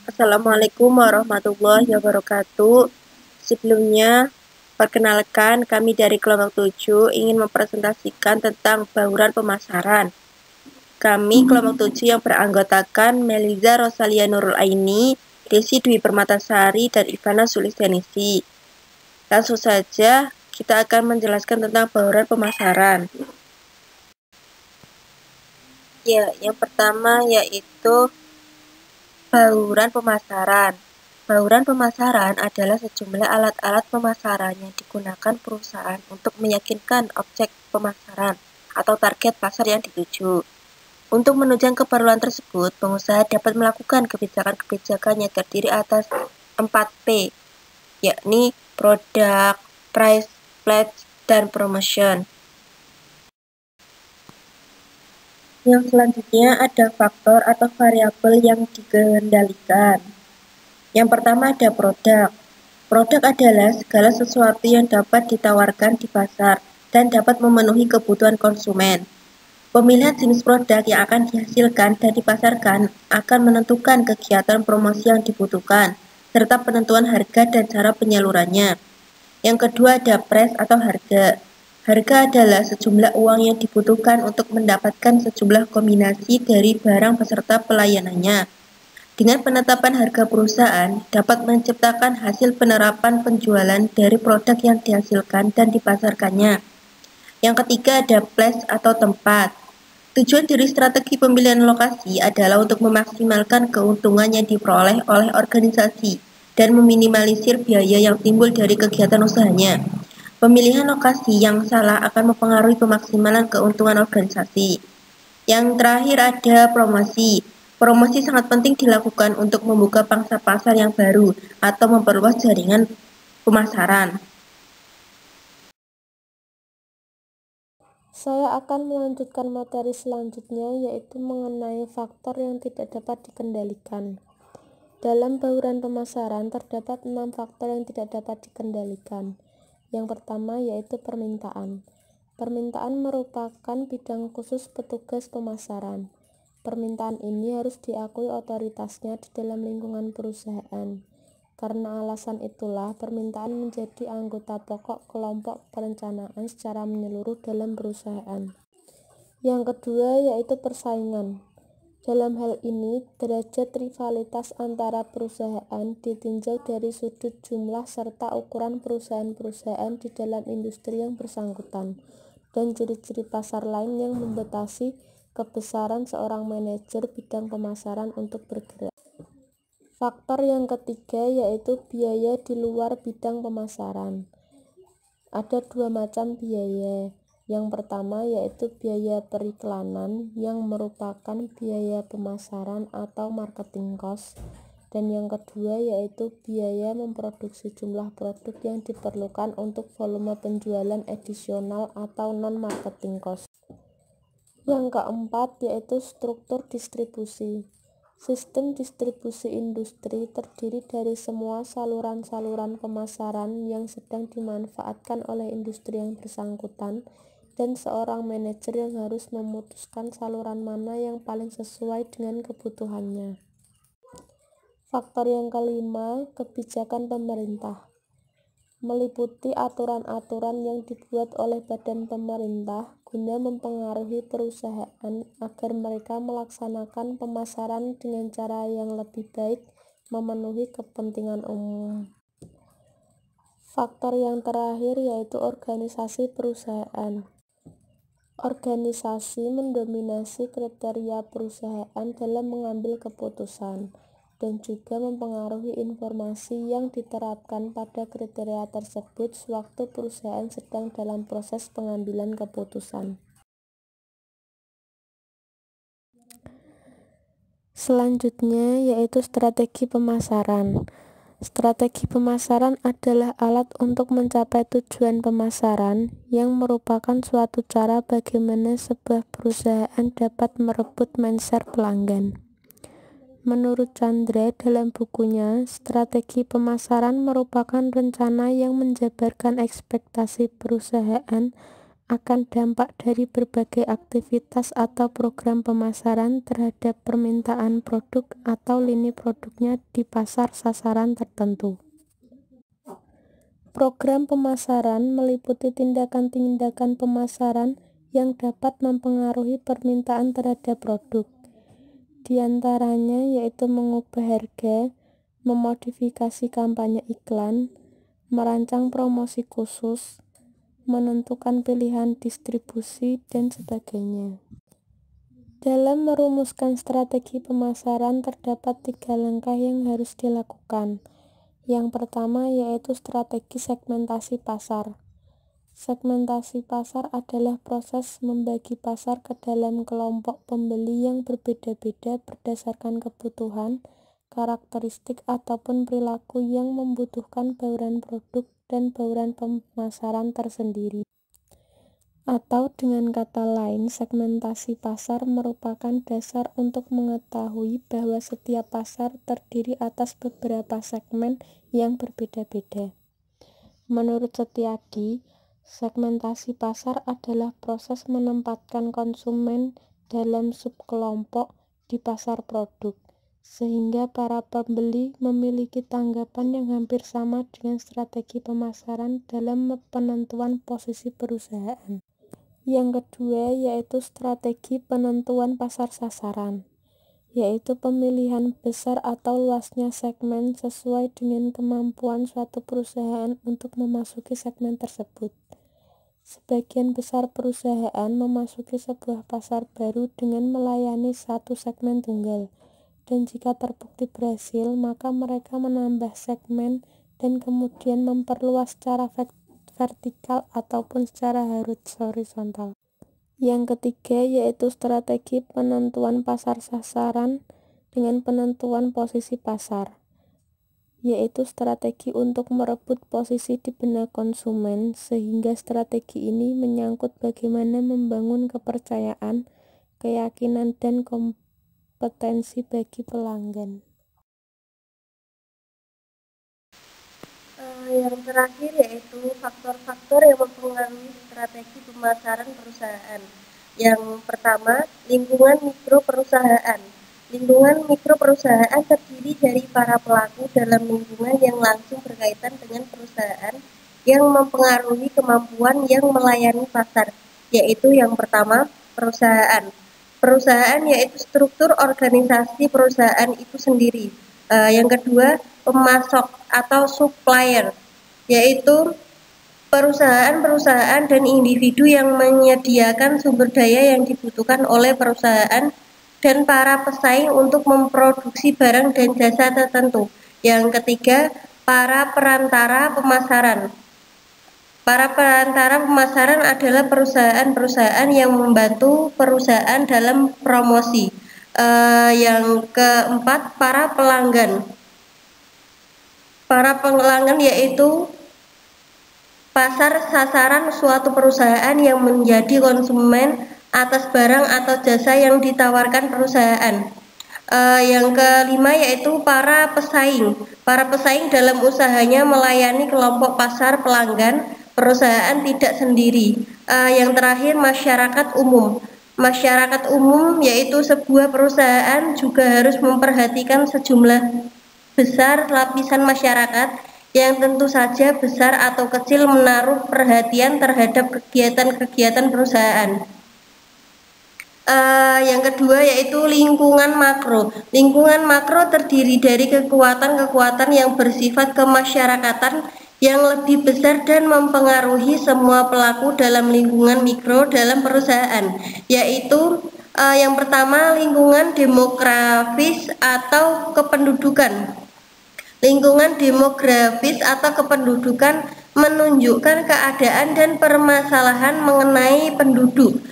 Assalamualaikum warahmatullahi wabarakatuh. Sebelumnya, perkenalkan kami dari kelompok 7 ingin mempresentasikan tentang bauran pemasaran. Kami kelompok 7 yang beranggotakan Meliza Rosalia Nurul Aini, Desi Dwi Permatasari, dan Ivana Sulistianisi. Langsung saja kita akan menjelaskan tentang bauran pemasaran. Ya, yang pertama yaitu bauran pemasaran. Bauran pemasaran adalah sejumlah alat-alat pemasaran yang digunakan perusahaan untuk meyakinkan objek pemasaran atau target pasar yang dituju. Untuk menunjang keperluan tersebut, pengusaha dapat melakukan kebijakan-kebijakan yang terdiri atas 4P, yakni produk, price, pledge, dan promotion. Yang selanjutnya ada faktor atau variabel yang dikendalikan. Yang pertama ada produk. Produk adalah segala sesuatu yang dapat ditawarkan di pasar dan dapat memenuhi kebutuhan konsumen. Pemilihan jenis produk yang akan dihasilkan dan dipasarkan akan menentukan kegiatan promosi yang dibutuhkan, serta penentuan harga dan cara penyalurannya. Yang kedua ada price atau harga. Harga adalah sejumlah uang yang dibutuhkan untuk mendapatkan sejumlah kombinasi dari barang beserta pelayanannya. Dengan penetapan harga perusahaan dapat menciptakan hasil penerapan penjualan dari produk yang dihasilkan dan dipasarkannya. Yang ketiga ada place atau tempat. Tujuan dari strategi pemilihan lokasi adalah untuk memaksimalkan keuntungan yang diperoleh oleh organisasi dan meminimalisir biaya yang timbul dari kegiatan usahanya. Pemilihan lokasi yang salah akan mempengaruhi pemaksimalan keuntungan organisasi. Yang terakhir ada promosi. Promosi sangat penting dilakukan untuk membuka pangsa pasar yang baru atau memperluas jaringan pemasaran. Saya akan melanjutkan materi selanjutnya, yaitu mengenai faktor yang tidak dapat dikendalikan. Dalam bauran pemasaran terdapat 6 faktor yang tidak dapat dikendalikan. Yang pertama yaitu permintaan. Permintaan merupakan bidang khusus petugas pemasaran. Permintaan ini harus diakui otoritasnya di dalam lingkungan perusahaan. Karena alasan itulah, permintaan menjadi anggota pokok kelompok perencanaan secara menyeluruh dalam perusahaan. Yang kedua yaitu persaingan. Dalam hal ini, derajat rivalitas antara perusahaan ditinjau dari sudut jumlah serta ukuran perusahaan-perusahaan di dalam industri yang bersangkutan, dan ciri-ciri pasar lain yang membatasi kebesaran seorang manajer bidang pemasaran untuk bergerak. Faktor yang ketiga yaitu biaya di luar bidang pemasaran. Ada 2 macam biaya. Yang pertama yaitu biaya periklanan yang merupakan biaya pemasaran atau marketing cost, dan yang kedua yaitu biaya memproduksi jumlah produk yang diperlukan untuk volume penjualan adisional atau non-marketing cost. Yang keempat yaitu struktur distribusi. Sistem distribusi industri terdiri dari semua saluran-saluran pemasaran yang sedang dimanfaatkan oleh industri yang bersangkutan, dan seorang manajer yang harus memutuskan saluran mana yang paling sesuai dengan kebutuhannya. Faktor yang kelima, kebijakan pemerintah. Meliputi aturan-aturan yang dibuat oleh badan pemerintah guna mempengaruhi perusahaan agar mereka melaksanakan pemasaran dengan cara yang lebih baik, memenuhi kepentingan umum. Faktor yang terakhir yaitu organisasi perusahaan. Organisasi mendominasi kriteria perusahaan dalam mengambil keputusan, dan juga mempengaruhi informasi yang diterapkan pada kriteria tersebut sewaktu perusahaan sedang dalam proses pengambilan keputusan. Selanjutnya yaitu strategi pemasaran. Strategi pemasaran adalah alat untuk mencapai tujuan pemasaran yang merupakan suatu cara bagaimana sebuah perusahaan dapat merebut mindset pelanggan. Menurut Chandra dalam bukunya, strategi pemasaran merupakan rencana yang menjabarkan ekspektasi perusahaan akan dampak dari berbagai aktivitas atau program pemasaran terhadap permintaan produk atau lini produknya di pasar sasaran tertentu. Program pemasaran meliputi tindakan-tindakan pemasaran yang dapat mempengaruhi permintaan terhadap produk. Di antaranya yaitu mengubah harga, memodifikasi kampanye iklan, merancang promosi khusus, menentukan pilihan distribusi, dan sebagainya. Dalam merumuskan strategi pemasaran terdapat 3 langkah yang harus dilakukan. Yang pertama yaitu strategi segmentasi pasar. Segmentasi pasar adalah proses membagi pasar ke dalam kelompok pembeli yang berbeda-beda berdasarkan kebutuhan, karakteristik, ataupun perilaku yang membutuhkan bauran produk dan bauran pemasaran tersendiri. Atau dengan kata lain, segmentasi pasar merupakan dasar untuk mengetahui bahwa setiap pasar terdiri atas beberapa segmen yang berbeda-beda. Menurut Setiadi, segmentasi pasar adalah proses menempatkan konsumen dalam subkelompok di pasar produk, sehingga para pembeli memiliki tanggapan yang hampir sama dengan strategi pemasaran dalam penentuan posisi perusahaan. Yang kedua yaitu strategi penentuan pasar sasaran, yaitu pemilihan besar atau luasnya segmen sesuai dengan kemampuan suatu perusahaan untuk memasuki segmen tersebut. Sebagian besar perusahaan memasuki sebuah pasar baru dengan melayani satu segmen tunggal, dan jika terbukti berhasil, maka mereka menambah segmen dan kemudian memperluas secara vertikal ataupun secara horizontal. Yang ketiga yaitu strategi penentuan pasar sasaran dengan penentuan posisi pasar, yaitu strategi untuk merebut posisi di benak konsumen, sehingga strategi ini menyangkut bagaimana membangun kepercayaan, keyakinan, dan kompetensi bagi pelanggan. Yang terakhir yaitu faktor-faktor yang mempengaruhi strategi pemasaran perusahaan. Yang pertama, lingkungan mikro perusahaan. Lingkungan mikro perusahaan terdiri dari para pelaku dalam lingkungan yang langsung berkaitan dengan perusahaan yang mempengaruhi kemampuan yang melayani pasar, yaitu yang pertama, perusahaan. Perusahaan yaitu struktur organisasi perusahaan itu sendiri. Yang kedua, pemasok atau supplier, yaitu perusahaan-perusahaan dan individu yang menyediakan sumber daya yang dibutuhkan oleh perusahaan dan para pesaing untuk memproduksi barang dan jasa tertentu. Yang ketiga, para perantara pemasaran. Para perantara pemasaran adalah perusahaan-perusahaan yang membantu perusahaan dalam promosi. Yang keempat, para pelanggan. Para pelanggan yaitu pasar sasaran suatu perusahaan yang menjadi konsumen atas barang atau jasa yang ditawarkan perusahaan. Yang kelima yaitu para pesaing. Para pesaing dalam usahanya melayani kelompok pasar pelanggan perusahaan tidak sendiri. Yang terakhir, masyarakat umum. Masyarakat umum yaitu sebuah perusahaan juga harus memperhatikan sejumlah besar lapisan masyarakat yang tentu saja besar atau kecil menaruh perhatian terhadap kegiatan-kegiatan perusahaan. Yang kedua yaitu lingkungan makro. Lingkungan makro terdiri dari kekuatan-kekuatan yang bersifat kemasyarakatan yang lebih besar dan mempengaruhi semua pelaku dalam lingkungan mikro dalam perusahaan, yaitu yang pertama, lingkungan demografis atau kependudukan. Lingkungan demografis atau kependudukan menunjukkan keadaan dan permasalahan mengenai penduduk.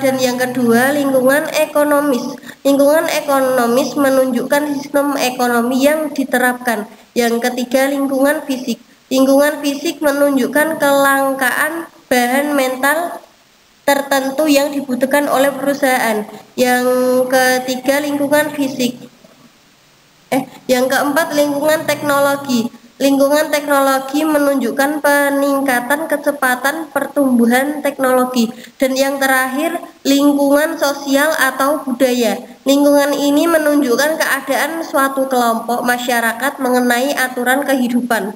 Dan yang kedua, lingkungan ekonomis. Lingkungan ekonomis menunjukkan sistem ekonomi yang diterapkan. Yang ketiga, lingkungan fisik. Lingkungan fisik menunjukkan kelangkaan bahan mental tertentu yang dibutuhkan oleh perusahaan. Yang ketiga, lingkungan fisik. Yang keempat, lingkungan teknologi. Lingkungan teknologi menunjukkan peningkatan kecepatan pertumbuhan teknologi. Dan yang terakhir, lingkungan sosial atau budaya. Lingkungan ini menunjukkan keadaan suatu kelompok masyarakat mengenai aturan kehidupan.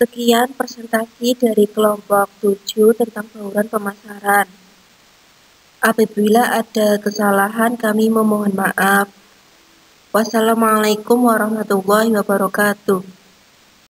Sekian presentasi dari kelompok 7 tentang bauran pemasaran. Apabila ada kesalahan, kami memohon maaf. Wassalamualaikum warahmatullahi wabarakatuh.